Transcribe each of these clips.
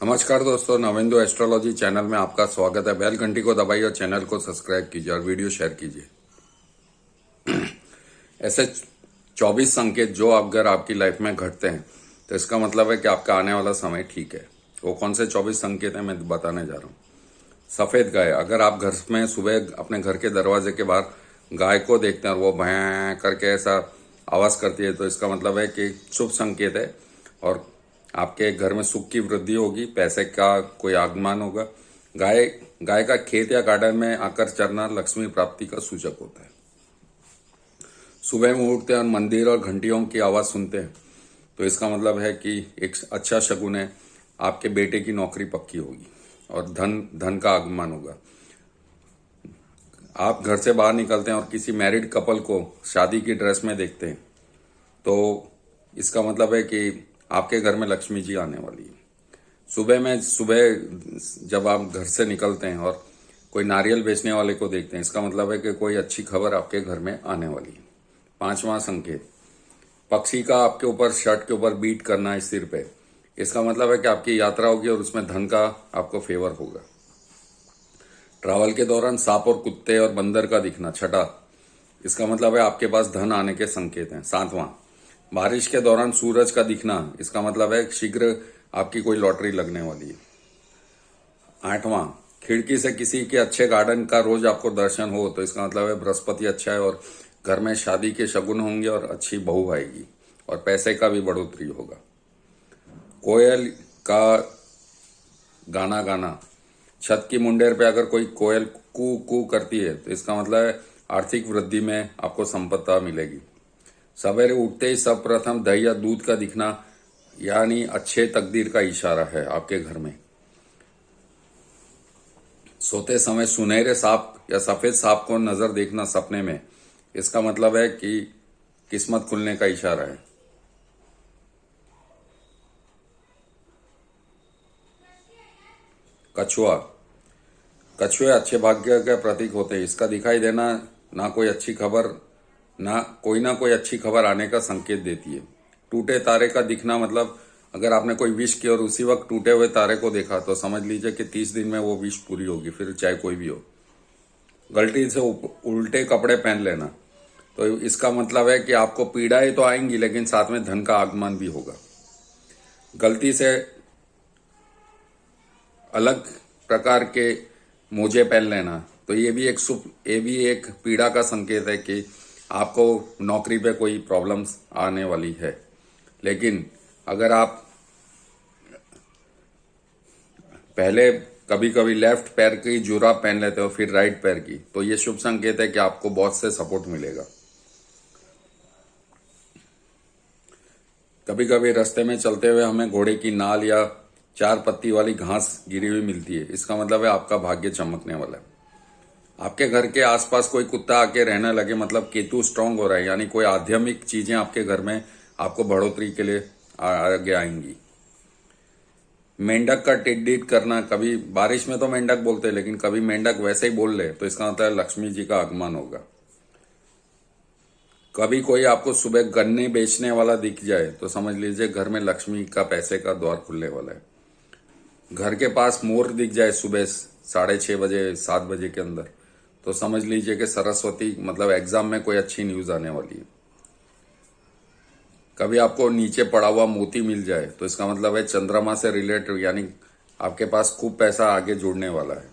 नमस्कार दोस्तों, Navendu astrology channel में आपका स्वागत है। बेल घंटी को दबाइए और चैनल को सब्सक्राइब कीजिए और वीडियो शेयर कीजिए। ऐसे 24 संकेत जो अगर आपकी लाइफ में घटते हैं तो इसका मतलब है कि आपका आने वाला समय ठीक है। वो कौन से 24 संकेत हैं मैं बताने जा रहा हूँ। सफेद गाय, अगर आप घर में सुबह अपने घर के दरवाजे के बाहर गाय को देखते हैं और वो भैं करके ऐसा आवाज करती है तो इसका मतलब है कि शुभ संकेत है और आपके घर में सुख की वृद्धि होगी, पैसे का कोई आगमन होगा। गाय गाय का खेत या गार्डन में आकर चरना लक्ष्मी प्राप्ति का सूचक होता है। सुबह में उठते हैं और मंदिर और घंटियों की आवाज सुनते हैं तो इसका मतलब है कि एक अच्छा शगुन है, आपके बेटे की नौकरी पक्की होगी और धन का आगमन होगा। आप घर से बाहर निकलते हैं और किसी मैरिड कपल को शादी की ड्रेस में देखते हैं तो इसका मतलब है कि आपके घर में लक्ष्मी जी आने वाली है। सुबह जब आप घर से निकलते हैं और कोई नारियल बेचने वाले को देखते हैं, इसका मतलब है कि कोई अच्छी खबर आपके घर में आने वाली है। 5वां संकेत, पक्षी का आपके ऊपर शर्ट के ऊपर बीट करना है सिर पे, इसका मतलब है कि आपकी यात्रा होगी और उसमें धन का आपको फेवर होगा। ट्रैवल के दौरान सांप और कुत्ते और बंदर का दिखना, 6, इसका मतलब है आपके पास धन आने के संकेत हैं। 7वां, बारिश के दौरान सूरज का दिखना, इसका मतलब है शीघ्र आपकी कोई लॉटरी लगने वाली है। 8वां, खिड़की से किसी के अच्छे गार्डन का रोज आपको दर्शन हो तो इसका मतलब है बृहस्पति अच्छा है और घर में शादी के शगुन होंगे और अच्छी बहू आएगी और पैसे का भी बढ़ोतरी होगा। कोयल का गाना गाना, छत की मुंडेर पे अगर कोई कोयल कू कू करती है तो इसका मतलब है आर्थिक वृद्धि में आपको संपत्ति मिलेगी। सवेरे उठते ही सर्वप्रथम दही या दूध का दिखना यानी अच्छे तकदीर का इशारा है आपके घर में। सोते समय सुनहरे सांप या सफेद सांप को नजर देखना सपने में, इसका मतलब है कि किस्मत खुलने का इशारा है। कछुआ, कछुए अच्छे भाग्य के प्रतीक होते हैं। इसका दिखाई देना ना कोई अच्छी खबर आने का संकेत देती है। टूटे तारे का दिखना मतलब अगर आपने कोई विश की और उसी वक्त टूटे हुए तारे को देखा तो समझ लीजिए कि 30 दिन में वो विश पूरी होगी, फिर चाहे कोई भी हो। गलती से उल्टे कपड़े पहन लेना तो इसका मतलब है कि आपको पीड़ाएं तो आएंगी लेकिन साथ में धन का आगमन भी होगा। गलती से अलग प्रकार के मोजे पहन लेना तो ये भी एक पीड़ा का संकेत है कि आपको नौकरी पे कोई प्रॉब्लम्स आने वाली है। लेकिन अगर आप पहले कभी कभी लेफ्ट पैर की जुराब पहन लेते हो फिर राइट पैर की तो ये शुभ संकेत है कि आपको बॉस से सपोर्ट मिलेगा। कभी कभी रास्ते में चलते हुए हमें घोड़े की नाल या 4 पत्ती वाली घास गिरी हुई मिलती है, इसका मतलब है आपका भाग्य चमकने वाला है। आपके घर के आसपास कोई कुत्ता आके रहने लगे मतलब केतु स्ट्रांग हो रहा है, यानी कोई आध्यात्मिक चीजें आपके घर में आपको बढ़ोतरी के लिए आगे आएंगी। मेंढक का टिट करना, कभी बारिश में तो मेंढक बोलते हैं लेकिन कभी मेंढक वैसे ही बोल ले तो इसका मतलब है लक्ष्मी जी का आगमन होगा। कभी कोई आपको सुबह गन्ने बेचने वाला दिख जाए तो समझ लीजिए घर में लक्ष्मी का पैसे का द्वार खुलने वाला है। घर के पास मोर दिख जाए सुबह 6:30 बजे 7 बजे के अंदर तो समझ लीजिए कि सरस्वती मतलब एग्जाम में कोई अच्छी न्यूज आने वाली है। कभी आपको नीचे पड़ा हुआ मोती मिल जाए तो इसका मतलब है चंद्रमा से रिलेटेड, यानी आपके पास खूब पैसा आगे जुड़ने वाला है।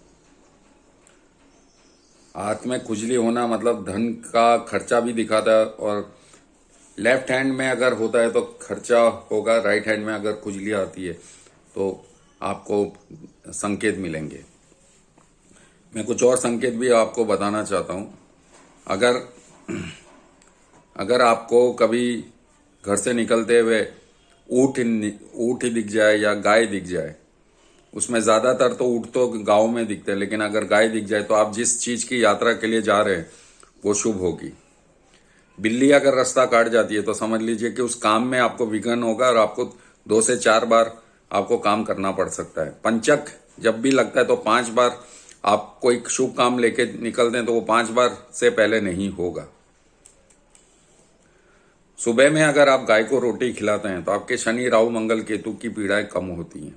हाथ में खुजली होना मतलब धन का खर्चा भी दिखाता है और लेफ्ट हैंड में अगर होता है तो खर्चा होगा, राइट हैंड में अगर खुजली आती है तो आपको संकेत मिलेंगे। मैं कुछ और संकेत भी आपको बताना चाहता हूं। अगर आपको कभी घर से निकलते हुए ऊँट दिख जाए या गाय दिख जाए, उसमें ज्यादातर तो ऊँट तो गांव में दिखते हैं लेकिन अगर गाय दिख जाए तो आप जिस चीज की यात्रा के लिए जा रहे हैं वो शुभ होगी। बिल्ली अगर रास्ता काट जाती है तो समझ लीजिए कि उस काम में आपको विघ्न होगा और आपको 2 से 4 बार आपको काम करना पड़ सकता है। पंचक जब भी लगता है तो 5 बार आप कोई शुभ काम लेके निकलते हैं तो वो 5 बार से पहले नहीं होगा। सुबह में अगर आप गाय को रोटी खिलाते हैं तो आपके शनि राहु मंगल केतु की पीड़ाएं कम होती हैं।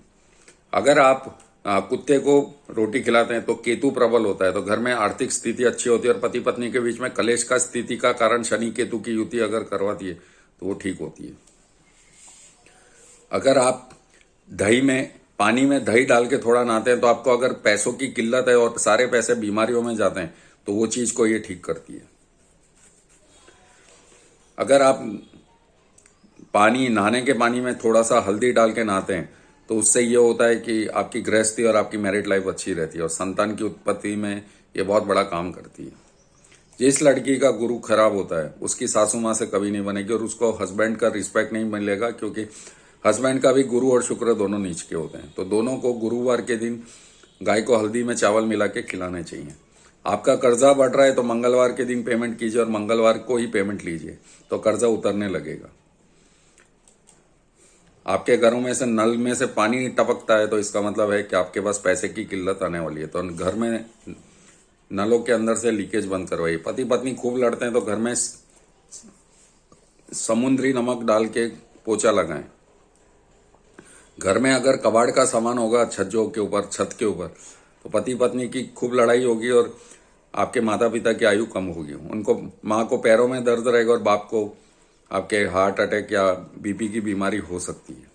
अगर आप कुत्ते को रोटी खिलाते हैं तो केतु प्रबल होता है, तो घर में आर्थिक स्थिति अच्छी होती है और पति पत्नी के बीच में कलेश का स्थिति का कारण शनि केतु की युति अगर करवाती है तो वो ठीक होती है। अगर आप पानी में दही डाल के थोड़ा नहाते हैं तो आपको अगर पैसों की किल्लत है और सारे पैसे बीमारियों में जाते हैं तो वो चीज को ये ठीक करती है। अगर आप नहाने के पानी में थोड़ा सा हल्दी डाल के नहाते हैं तो उससे ये होता है कि आपकी गृहस्थी और आपकी मैरिड लाइफ अच्छी रहती है और संतान की उत्पत्ति में ये बहुत बड़ा काम करती है। जिस लड़की का गुरु खराब होता है उसकी सासू माँ से कभी नहीं बनेगी और उसको हस्बैंड का रिस्पेक्ट नहीं मिलेगा, क्योंकि हस्बैंड का भी गुरु और शुक्र दोनों नीच के होते हैं। तो दोनों को गुरुवार के दिन गाय को हल्दी में चावल मिला के खिलाने चाहिए। आपका कर्जा बढ़ रहा है तो मंगलवार के दिन पेमेंट कीजिए और मंगलवार को ही पेमेंट लीजिए तो कर्जा उतरने लगेगा। आपके घरों में से नल में से पानी टपकता है तो इसका मतलब है कि आपके पास पैसे की किल्लत आने वाली है, तो घर में नलों के अंदर से लीकेज बंद करवाइए। पति पत्नी खूब लड़ते हैं तो घर में समुद्री नमक डाल के पोछा लगाएं। घर में अगर कबाड़ का सामान होगा छत के ऊपर तो पति पत्नी की खूब लड़ाई होगी और आपके माता पिता की आयु कम होगी। उनको माँ को पैरों में दर्द रहेगा और बाप को आपके हार्ट अटैक या बीपी की बीमारी हो सकती है।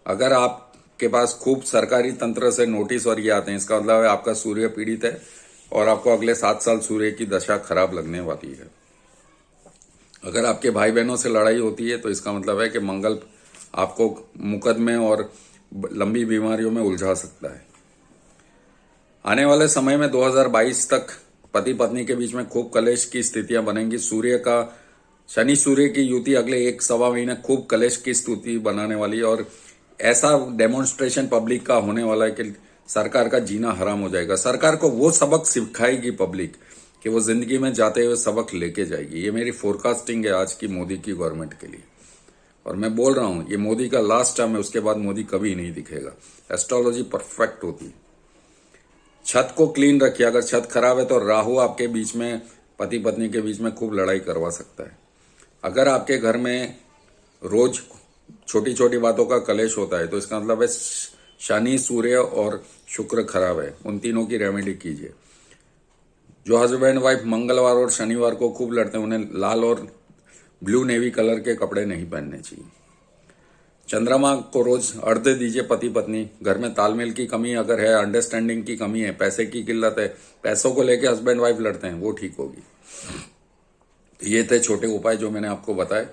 अगर आपके पास खूब सरकारी तंत्र से नोटिस और ये आते हैं, इसका मतलब है आपका सूर्य पीड़ित है और आपको अगले 7 साल सूर्य की दशा खराब लगने वाली है। अगर आपके भाई बहनों से लड़ाई होती है तो इसका मतलब है कि मंगल आपको मुकदमे और लंबी बीमारियों में उलझा सकता है। आने वाले समय में 2022 तक पति पत्नी के बीच में खूब कलेश की स्थितियां बनेंगी। शनि सूर्य की युति अगले 1-1.25 महीने खूब कलेश की स्थिति बनाने वाली है और ऐसा डेमोन्स्ट्रेशन पब्लिक का होने वाला है कि सरकार का जीना हराम हो जाएगा। सरकार को वो सबक सिखाएगी पब्लिक कि वो जिंदगी में जाते हुए सबक लेके जाएगी। ये मेरी फोरकास्टिंग है आज की मोदी की गवर्नमेंट के लिए और मैं बोल रहा हूं ये मोदी का लास्ट टर्म है, उसके बाद मोदी कभी नहीं दिखेगा। एस्ट्रोलॉजी परफेक्ट होती है। छत को क्लीन रखिए। अगर छत खराब है तो राहु आपके बीच में पति पत्नी के बीच में खूब लड़ाई करवा सकता है। अगर आपके घर में रोज छोटी छोटी बातों का कलेश होता है तो इसका मतलब है शनि सूर्य और शुक्र खराब है। उन तीनों की रेमेडी कीजिए। जो हस्बैंड वाइफ मंगलवार और शनिवार को खूब लड़ते हैं उन्हें लाल और ब्लू नेवी कलर के कपड़े नहीं पहनने चाहिए। चंद्रमा को रोज अर्घ्य दीजिए पति पत्नी। घर में तालमेल की कमी अगर है, अंडरस्टैंडिंग की कमी है, पैसे की किल्लत है, पैसों को लेके हस्बैंड वाइफ लड़ते हैं, वो ठीक होगी। ये थे छोटे उपाय जो मैंने आपको बताए।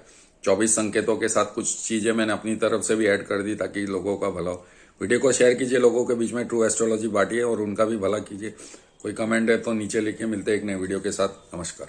24 संकेतों के साथ कुछ चीजें मैंने अपनी तरफ से भी ऐड कर दी ताकि लोगों का भला हो। वीडियो को शेयर कीजिए, लोगों के बीच में ट्रू एस्ट्रोलॉजी बांटिए और उनका भी भला कीजिए। कोई कमेंट है तो नीचे लिखिए। मिलते हैं एक नए वीडियो के साथ। नमस्कार।